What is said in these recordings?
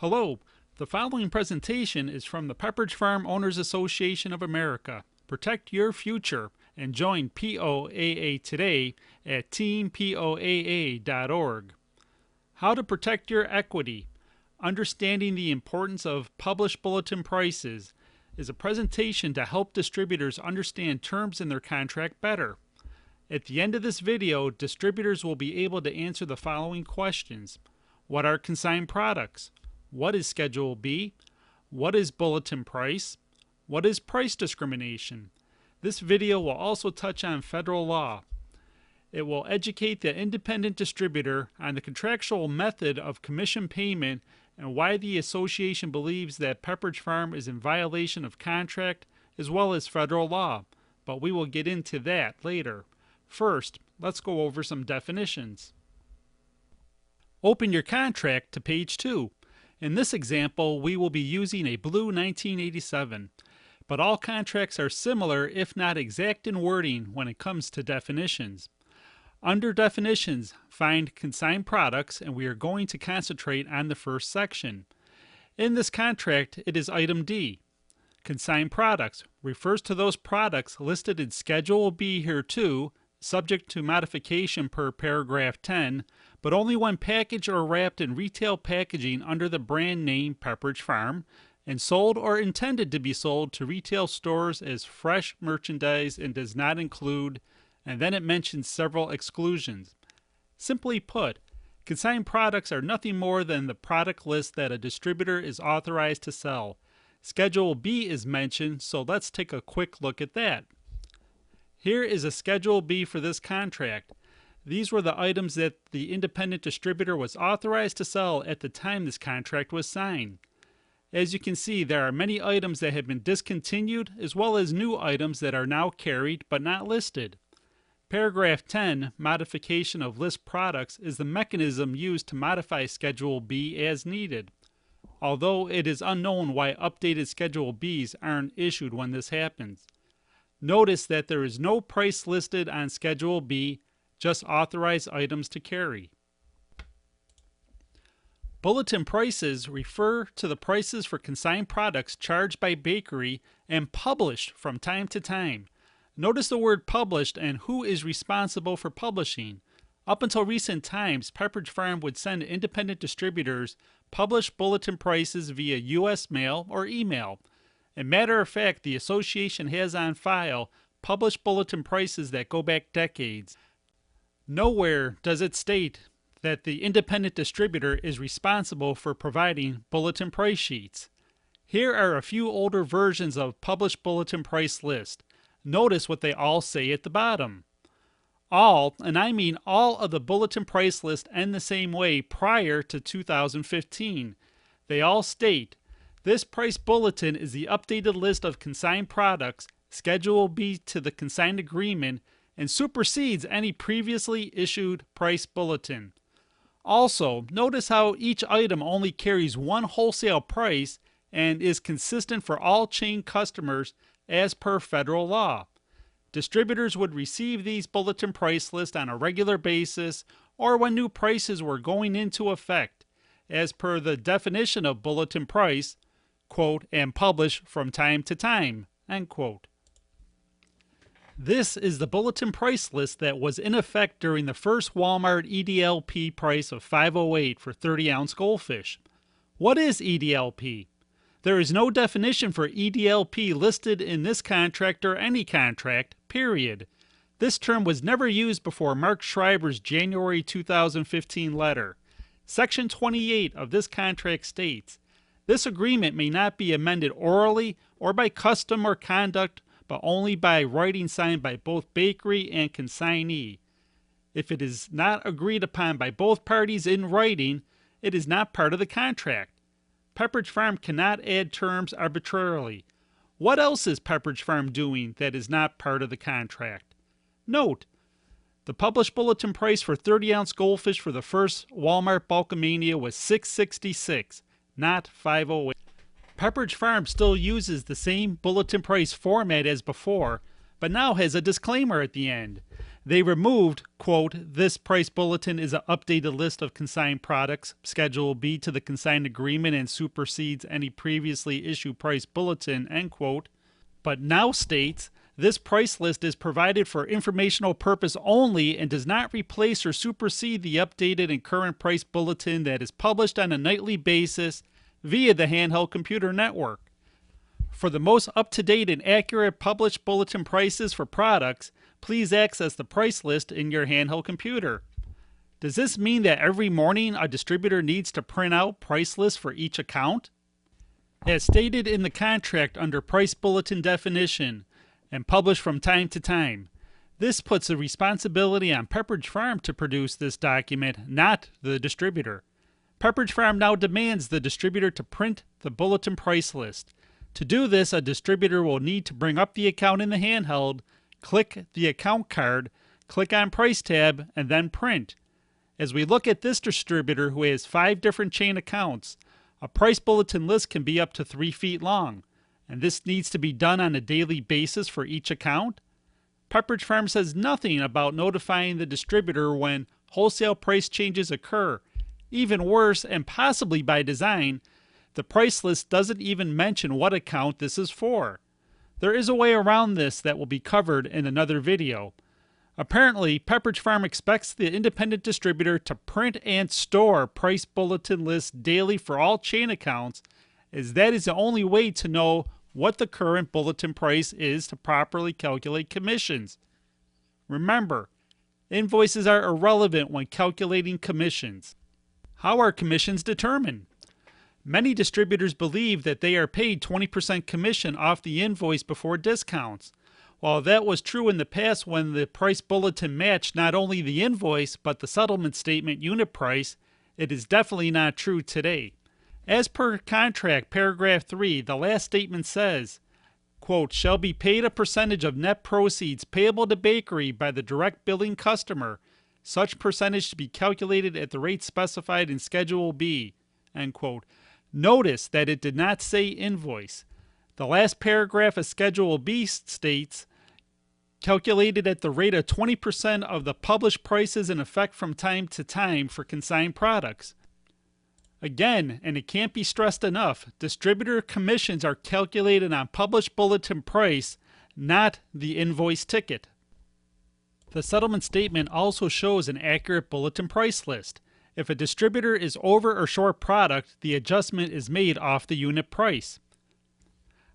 Hello, the following presentation is from the Pepperidge Farm Owners Association of America. Protect your future and join POAA today at teampoaa.org. How to protect your equity. Understanding the importance of published bulletin prices is a presentation to help distributors understand terms in their contract better. At the end of this video, distributors will be able to answer the following questions. What are consigned products? What is Schedule B? What is bulletin price? What is price discrimination? This video will also touch on federal law. It will educate the independent distributor on the contractual method of commission payment and why the association believes that Pepperidge Farm is in violation of contract as well as federal law, but we will get into that later. First, let's go over some definitions. Open your contract to page 2. In this example, we will be using a blue 1987, but all contracts are similar if not exact in wording when it comes to definitions. Under definitions, find consigned products, and we are going to concentrate on the first section. In this contract, it is item D. Consigned products refers to those products listed in Schedule B hereto, subject to modification per paragraph 10, but only when packaged or wrapped in retail packaging under the brand name Pepperidge Farm and sold or intended to be sold to retail stores as fresh merchandise and does not include, and then it mentions several exclusions. Simply put, consigned products are nothing more than the product list that a distributor is authorized to sell. Schedule B is mentioned, so let's take a quick look at that. Here is a Schedule B for this contract. These were the items that the independent distributor was authorized to sell at the time this contract was signed. As you can see, there are many items that have been discontinued as well as new items that are now carried but not listed. Paragraph 10, Modification of List Products, is the mechanism used to modify Schedule B as needed, although it is unknown why updated Schedule Bs aren't issued when this happens. Notice that there is no price listed on Schedule B, just authorized items to carry. Bulletin prices refer to the prices for consigned products charged by bakery and published from time to time. Notice the word published and who is responsible for publishing. Up until recent times, Pepperidge Farm would send independent distributors published bulletin prices via U.S. mail or email. As a matter of fact, the association has on file published bulletin prices that go back decades. Nowhere does it state that the independent distributor is responsible for providing bulletin price sheets. Here are a few older versions of published bulletin price list. Notice what they all say at the bottom. All, and I mean all of the bulletin price list end the same way prior to 2015. They all state, this price bulletin is the updated list of consigned products, Schedule B to the consigned agreement, and supersedes any previously issued price bulletin. Also, notice how each item only carries one wholesale price and is consistent for all chain customers as per federal law. Distributors would receive these bulletin price lists on a regular basis or when new prices were going into effect, as per the definition of bulletin price, quote, and publish from time to time, end quote. This is the bulletin price list that was in effect during the first Walmart EDLP price of $5.08 for 30-ounce goldfish. What is EDLP? There is no definition for EDLP listed in this contract or any contract, period. This term was never used before Mark Schreiber's January 2015 letter. Section 28 of this contract states, this agreement may not be amended orally or by custom or conduct, but only by writing signed by both bakery and consignee. If it is not agreed upon by both parties in writing, it is not part of the contract. Pepperidge Farm cannot add terms arbitrarily. What else is Pepperidge Farm doing that is not part of the contract? Note, the published bulletin price for 30-ounce goldfish for the first Walmart Bulkamania was $6.66, not $5.08. Pepperidge Farm still uses the same bulletin price format as before, but now has a disclaimer at the end. They removed, quote, "This price bulletin is an updated list of consigned products, Schedule B to the consigned agreement and supersedes any previously issued price bulletin," end quote, but now states, "This price list is provided for informational purpose only and does not replace or supersede the updated and current price bulletin that is published on a nightly basis via the handheld computer network. For the most up-to-date and accurate published bulletin prices for products, please access the price list in your handheld computer." Does this mean that every morning a distributor needs to print out price lists for each account? As stated in the contract under Price Bulletin definition and published from time to time, this puts the responsibility on Pepperidge Farm to produce this document, not the distributor. Pepperidge Farm now demands the distributor to print the bulletin price list. To do this, a distributor will need to bring up the account in the handheld, click the account card, click on Price tab, and then print. As we look at this distributor who has 5 different chain accounts, a price bulletin list can be up to 3 feet long, and this needs to be done on a daily basis for each account. Pepperidge Farm says nothing about notifying the distributor when wholesale price changes occur. Even worse, and possibly by design, the price list doesn't even mention what account this is for. There is a way around this that will be covered in another video. Apparently, Pepperidge Farm expects the independent distributor to print and store price bulletin lists daily for all chain accounts, as that is the only way to know what the current bulletin price is to properly calculate commissions. Remember, invoices are irrelevant when calculating commissions. How are commissions determined? Many distributors believe that they are paid 20% commission off the invoice before discounts. While that was true in the past when the price bulletin matched not only the invoice but the settlement statement unit price, it is definitely not true today. As per contract, paragraph 3, the last statement says, quote, "Shall be paid a percentage of net proceeds payable to bakery by the direct billing customer, such percentage to be calculated at the rate specified in Schedule B," end quote. Notice that it did not say invoice. The last paragraph of Schedule B states, "Calculated at the rate of 20% of the published prices in effect from time to time for consigned products." Again, and it can't be stressed enough, distributor commissions are calculated on published bulletin price, not the invoice ticket. The settlement statement also shows an accurate bulletin price list. If a distributor is over or short product, the adjustment is made off the unit price.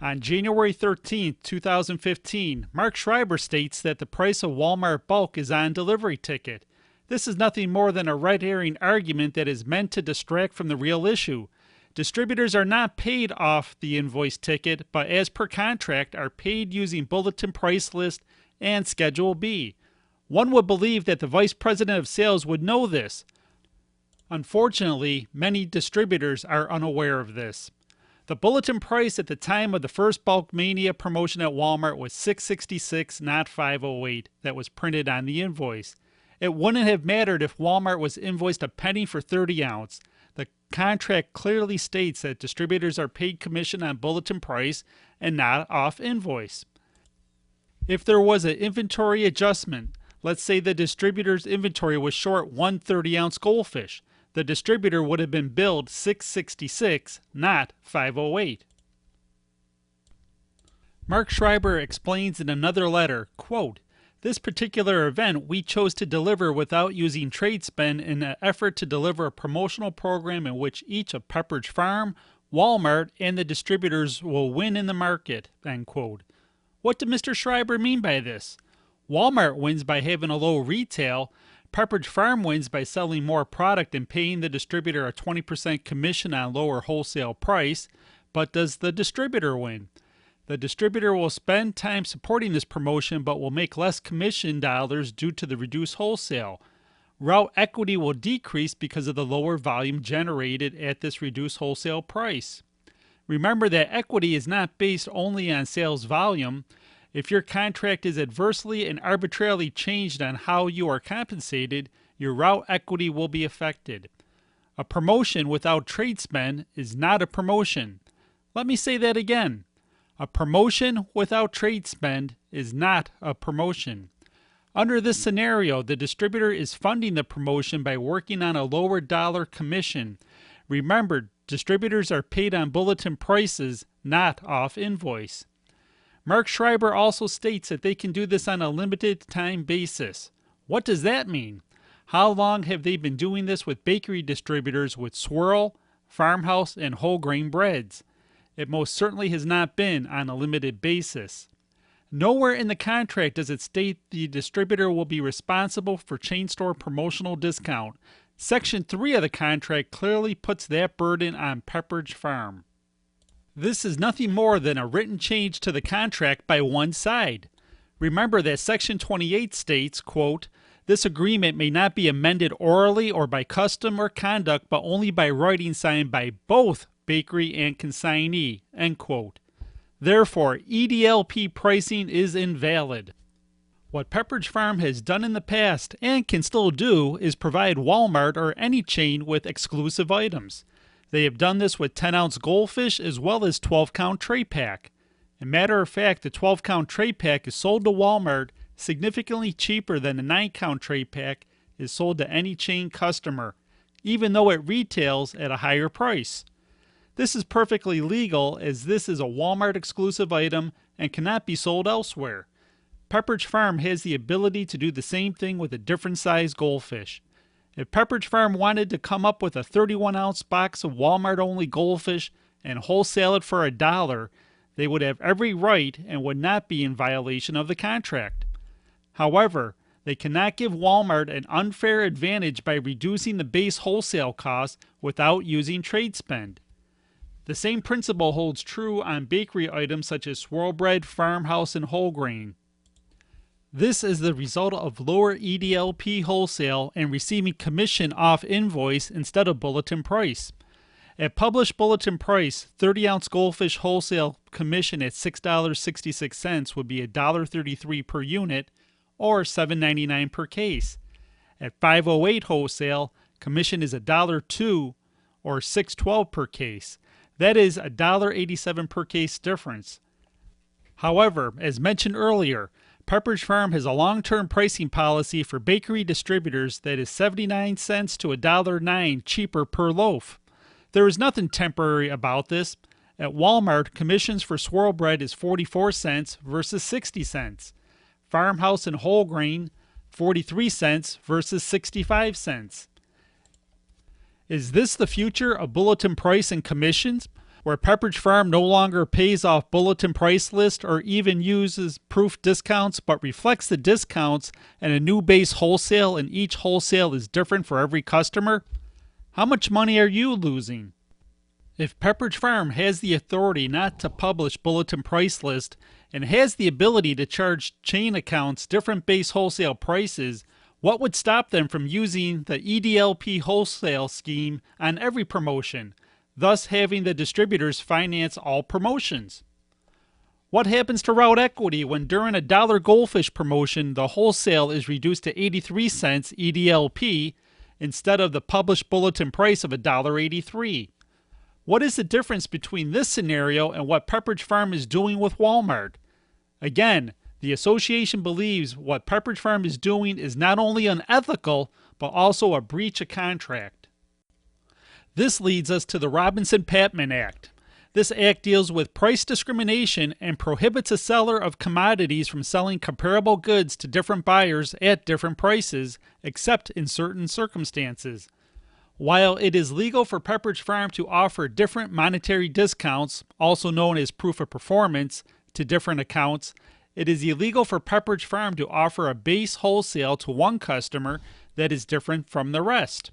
On January 13, 2015, Mark Schreiber states that the price of Walmart bulk is on delivery ticket. This is nothing more than a red herring argument that is meant to distract from the real issue. Distributors are not paid off the invoice ticket, but as per contract are paid using bulletin price list and Schedule B. One would believe that the Vice President of Sales would know this. Unfortunately, many distributors are unaware of this. The bulletin price at the time of the first Bulk Mania promotion at Walmart was $6.66, not $5.08, that was printed on the invoice. It wouldn't have mattered if Walmart was invoiced a penny for 30 ounce. The contract clearly states that distributors are paid commission on bulletin price and not off invoice. If there was an inventory adjustment, let's say the distributor's inventory was short one 30-ounce goldfish, the distributor would have been billed $6.66, not $5.08. Mark Schreiber explains in another letter, quote, "This particular event we chose to deliver without using trade spend in an effort to deliver a promotional program in which each of Pepperidge Farm, Walmart, and the distributors will win in the market," end quote. What did Mr. Schreiber mean by this? Walmart wins by having a low retail. Pepperidge Farm wins by selling more product and paying the distributor a 20% commission on lower wholesale price. But does the distributor win? The distributor will spend time supporting this promotion but will make less commission dollars due to the reduced wholesale. Route equity will decrease because of the lower volume generated at this reduced wholesale price. Remember that equity is not based only on sales volume. If your contract is adversely and arbitrarily changed on how you are compensated, your route equity will be affected. A promotion without trade spend is not a promotion. Let me say that again. A promotion without trade spend is not a promotion. Under this scenario, the distributor is funding the promotion by working on a lower dollar commission. Remember, distributors are paid on bulletin prices, not off invoice. Mark Schreiber also states that they can do this on a limited time basis. What does that mean? How long have they been doing this with bakery distributors with swirl, farmhouse, and whole grain breads? It most certainly has not been on a limited basis. Nowhere in the contract does it state the distributor will be responsible for chain store promotional discount. Section 3 of the contract clearly puts that burden on Pepperidge Farm. This is nothing more than a written change to the contract by one side. Remember that Section 28 states, quote, "This agreement may not be amended orally or by custom or conduct, but only by writing signed by both bakery and consignee," end quote. Therefore, EDLP pricing is invalid. What Pepperidge Farm has done in the past and can still do is provide Walmart or any chain with exclusive items. They have done this with 10-ounce goldfish as well as 12-count tray pack. As a matter of fact, the 12-count tray pack is sold to Walmart significantly cheaper than the 9-count tray pack is sold to any chain customer, even though it retails at a higher price. This is perfectly legal as this is a Walmart exclusive item and cannot be sold elsewhere. Pepperidge Farm has the ability to do the same thing with a different size goldfish. If Pepperidge Farm wanted to come up with a 31-ounce box of Walmart-only goldfish and wholesale it for $1, they would have every right and would not be in violation of the contract. However, they cannot give Walmart an unfair advantage by reducing the base wholesale cost without using trade spend. The same principle holds true on bakery items such as swirl bread, farmhouse, and whole grain. This is the result of lower EDLP wholesale and receiving commission off invoice instead of bulletin price. At published bulletin price, 30-ounce goldfish wholesale commission at $6.66 would be $1.33 per unit or $7.99 per case. At 508 wholesale, commission is $1.02 or $6.12 per case. That is $1.87 per case difference. However, as mentioned earlier, Pepperidge Farm has a long-term pricing policy for bakery distributors that is 79 cents to $1.09 cheaper per loaf. There is nothing temporary about this. At Walmart, commissions for swirl bread is 44 cents versus 60 cents. Farmhouse and whole grain, 43 cents versus 65 cents. Is this the future of bulletin price and commissions, where Pepperidge Farm no longer pays off bulletin price list or even uses proof discounts but reflects the discounts and a new base wholesale and each wholesale is different for every customer? How much money are you losing? If Pepperidge Farm has the authority not to publish bulletin price list and has the ability to charge chain accounts different base wholesale prices, what would stop them from using the EDLP wholesale scheme on every promotion, thus having the distributors finance all promotions? What happens to route equity when during a $1 goldfish promotion the wholesale is reduced to 83 cents EDLP instead of the published bulletin price of $1.83? What is the difference between this scenario and what Pepperidge Farm is doing with Walmart? Again, the association believes what Pepperidge Farm is doing is not only unethical, but also a breach of contract. This leads us to the Robinson-Patman Act. This act deals with price discrimination and prohibits a seller of commodities from selling comparable goods to different buyers at different prices, except in certain circumstances. While it is legal for Pepperidge Farm to offer different monetary discounts, also known as proof of performance, to different accounts, it is illegal for Pepperidge Farm to offer a base wholesale to one customer that is different from the rest.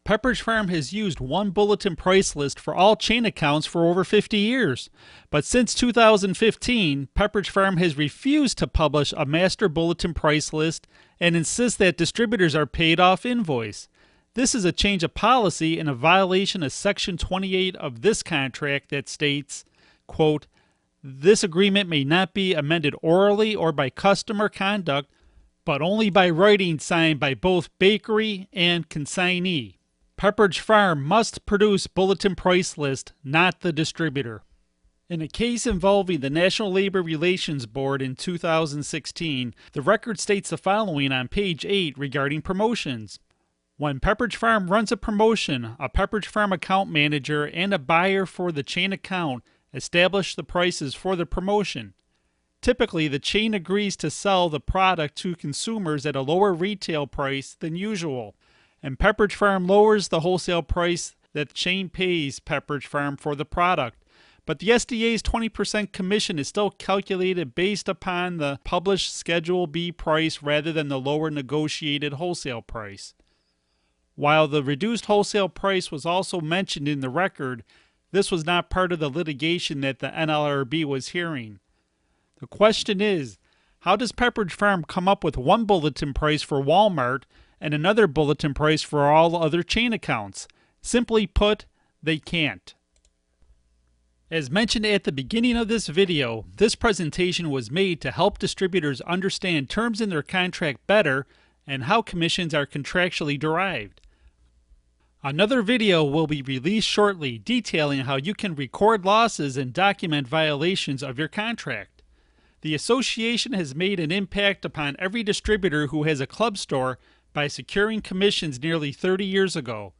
Pepperidge Farm has used one bulletin price list for all chain accounts for over 50 years, but since 2015, Pepperidge Farm has refused to publish a master bulletin price list and insists that distributors are paid off invoice. This is a change of policy and a violation of Section 28 of this contract that states, quote, "This agreement may not be amended orally or by custom or conduct, but only by writing signed by both bakery and consignee. Pepperidge Farm must produce bulletin price list, not the distributor." In a case involving the National Labor Relations Board in 2016, the record states the following on page 8 regarding promotions. When Pepperidge Farm runs a promotion, a Pepperidge Farm account manager and a buyer for the chain account establish the prices for the promotion. Typically, the chain agrees to sell the product to consumers at a lower retail price than usual, and Pepperidge Farm lowers the wholesale price that the chain pays Pepperidge Farm for the product. But the SDA's 20% commission is still calculated based upon the published Schedule B price rather than the lower negotiated wholesale price. While the reduced wholesale price was also mentioned in the record, this was not part of the litigation that the NLRB was hearing. The question is, how does Pepperidge Farm come up with one bulletin price for Walmart and another bulletin price for all other chain accounts? Simply put, they can't. As mentioned at the beginning of this video, this presentation was made to help distributors understand terms in their contract better and how commissions are contractually derived. Another video will be released shortly detailing how you can record losses and document violations of your contract. The association has made an impact upon every distributor who has a club store by securing commissions nearly 30 years ago.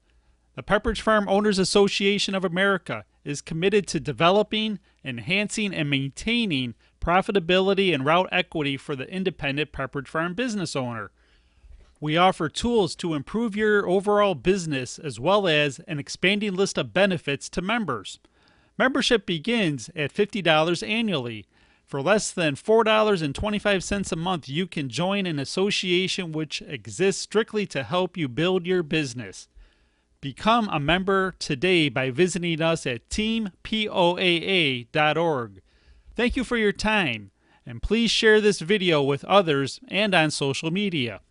The Pepperidge Farm Owners Association of America is committed to developing, enhancing, and maintaining profitability and route equity for the independent Pepperidge Farm business owner. We offer tools to improve your overall business as well as an expanding list of benefits to members. Membership begins at $50 annually. For less than $4.25 a month, you can join an association which exists strictly to help you build your business. Become a member today by visiting us at teampoaa.org. Thank you for your time, and please share this video with others and on social media.